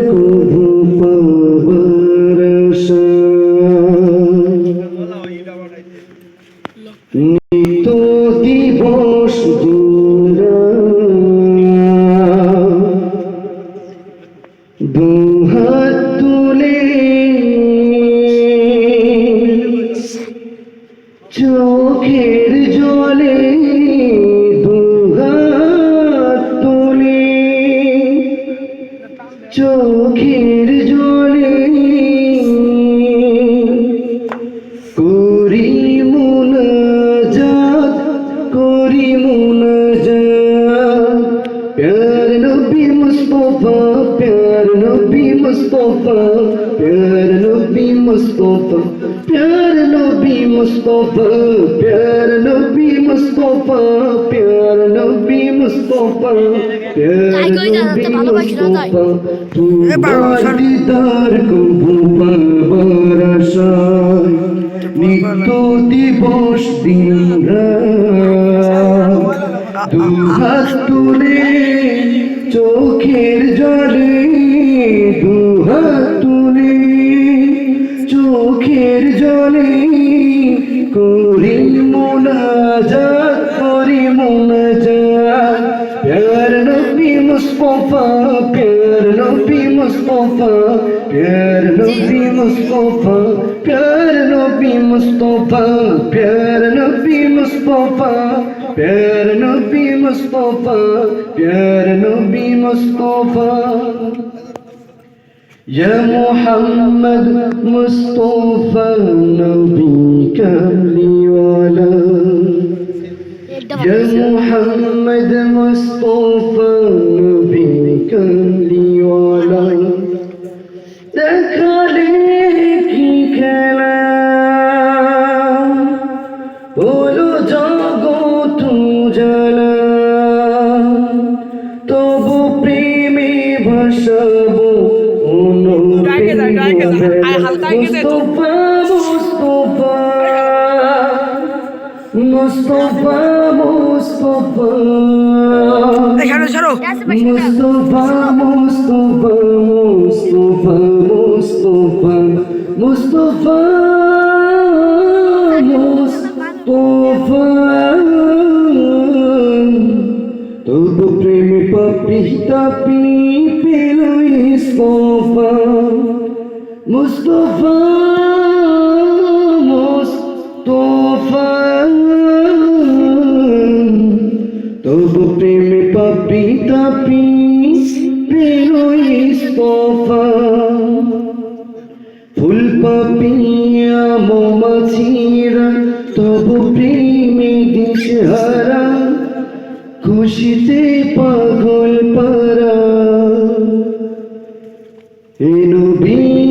কভু পাবার আশায় নিত দিবস দুহাত তুলে চোখের জলে দুহাত তুলে চোখের জলে করি মুনাজাত করি মুনাজাত প্যার নবী মুস্তাফা প্যার নবী মুস্তাফা প্যার নবী মুস্তাফা প্যার নবী মুস্তাফা প্যার নবী মুস্তাফা প্যার নবী মুস্তাফা প্যার নবী মুস্তাফা তোমার দিদার কভু পাবার আশায় নিত্য দিবস দিন রাত দুহাত তুলে চোখের জলে দুহাত তুলে চোখের জলে করি মুনাজাত করি মুনাজাত প্যার নবী মুস্তাফা প্যার নবী মুস্তাফা প্যার নবী মুস্তাফা প্যার নবী মুস্তাফা প্যার নবী মুস্তাফা প্যার নবী মুস্তাফা প্যার নবী মুস্তাফা يا محمد مصطفى نبي كامل ولا يا محمد مصطفى نبي كامل ولا দেখালে কি খেলা হলো জগৎ উজালা তবু প্রেমে ভাসাবো মুস্তফা মুস্তফা মুস্তফা মুস্তফা মুস্তফা মুস্তফা মুস্তফা মুস্তফা মুস্তফা মুস্তফা তবু প্রেমে পাপি তাপি পেল ইস্তফা মুস্তফা মুস্তফা তবু প্রেমে পাপি তাপি পেল ইস্তফা ফুল পাপিয়া মৌমাছিরা তবু প্রেমে দিশহারা খুশিতে পাগল পারা এ নবী